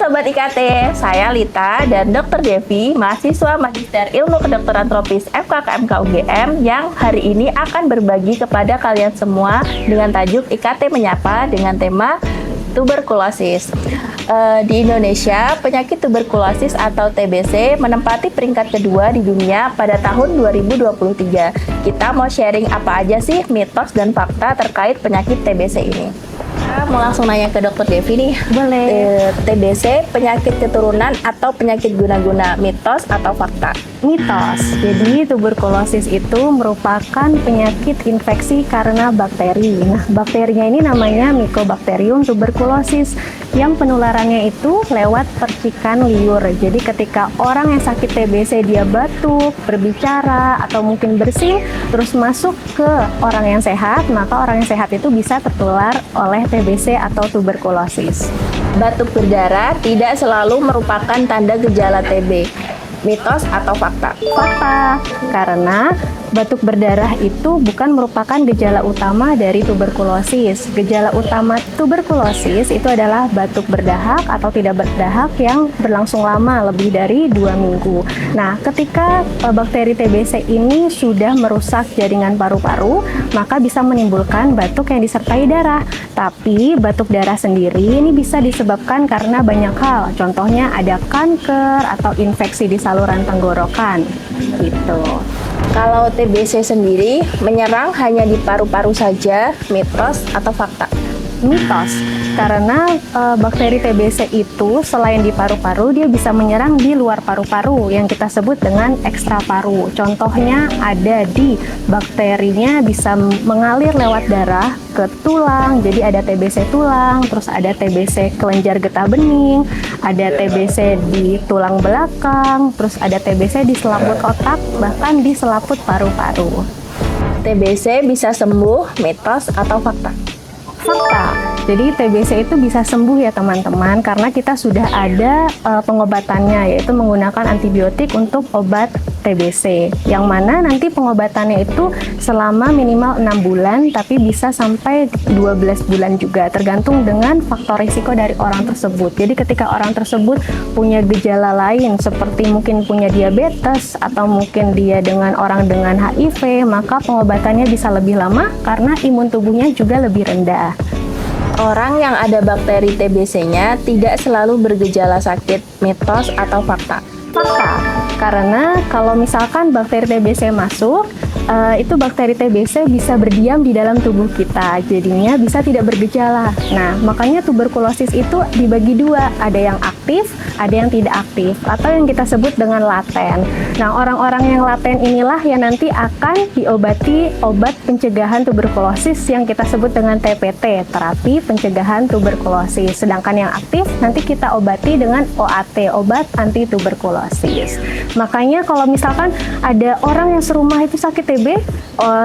Sobat IKT, saya Lita dan Dr. Devi, mahasiswa Magister Ilmu Kedokteran Tropis FKKMK UGM yang hari ini akan berbagi kepada kalian semua dengan tajuk IKT Menyapa dengan tema tuberkulosis. Di Indonesia, penyakit tuberkulosis atau TBC menempati peringkat kedua di dunia pada tahun 2023. Kita mau sharing apa aja sih mitos dan fakta terkait penyakit TBC ini. Kita mau langsung nanya ke Dr. Devi nih. Boleh. TBC, penyakit keturunan atau penyakit guna-guna, mitos atau fakta? Mitos. Jadi tuberkulosis itu merupakan penyakit infeksi karena bakteri. Nah, bakterinya ini namanya Mycobacterium tuberculosis yang penularannya itu lewat percikan liur. Jadi ketika orang yang sakit TBC dia batuk, berbicara, atau mungkin bersin, terus masuk ke orang yang sehat, maka orang yang sehat itu bisa tertular oleh TBC atau tuberkulosis. Batuk berdarah tidak selalu merupakan tanda gejala TB. Mitos atau fakta? Fakta, karena batuk berdarah itu bukan merupakan gejala utama dari tuberkulosis. Gejala utama tuberkulosis itu adalah batuk berdahak atau tidak berdahak yang berlangsung lama lebih dari 2 minggu. Nah, ketika bakteri TBC ini sudah merusak jaringan paru-paru, maka bisa menimbulkan batuk yang disertai darah. Tapi batuk darah sendiri ini bisa disebabkan karena banyak hal. Contohnya ada kanker atau infeksi di saluran tenggorokan gitu. Kalau TBC sendiri menyerang hanya di paru-paru saja, mitos atau fakta? Mitos, karena bakteri TBC itu selain di paru-paru, dia bisa menyerang di luar paru-paru yang kita sebut dengan ekstraparu. Contohnya ada di bakterinya bisa mengalir lewat darah ke tulang, jadi ada TBC tulang, terus ada TBC kelenjar getah bening, ada TBC di tulang belakang, terus ada TBC di selaput otak, bahkan di selaput paru-paru. TBC bisa sembuh, mitos atau fakta? Fakta. Jadi TBC itu bisa sembuh ya teman-teman karena kita sudah ada pengobatannya, yaitu menggunakan antibiotik untuk obat TBC. Yang mana nanti pengobatannya itu selama minimal 6 bulan tapi bisa sampai 12 bulan juga tergantung dengan faktor risiko dari orang tersebut. Jadi ketika orang tersebut punya gejala lain seperti mungkin punya diabetes atau mungkin dia dengan orang dengan HIV, maka pengobatannya bisa lebih lama karena imun tubuhnya juga lebih rendah. Orang yang ada bakteri TBC-nya tidak selalu bergejala sakit, mitos atau fakta? Fakta, karena kalau misalkan bakteri TBC masuk, itu bakteri TBC bisa berdiam di dalam tubuh kita, jadinya bisa tidak bergejala. Nah, makanya tuberkulosis itu dibagi dua, ada yang aktif, ada yang tidak aktif, atau yang kita sebut dengan laten. Nah, orang-orang yang laten inilah yang nanti akan diobati obat pencegahan tuberkulosis yang kita sebut dengan TPT, terapi pencegahan tuberkulosis. Sedangkan yang aktif nanti kita obati dengan OAT, obat anti tuberkulosis. Makanya kalau misalkan ada orang yang serumah itu sakit TB,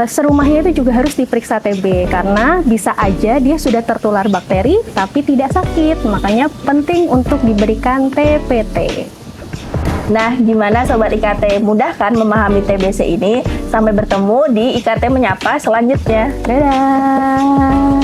serumahnya itu juga harus diperiksa TB karena bisa aja dia sudah tertular bakteri tapi tidak sakit. Makanya penting untuk diberikan TPT. Nah, gimana Sobat IKT? Mudah kan memahami TBC ini? Sampai bertemu di IKT Menyapa selanjutnya. Dadah!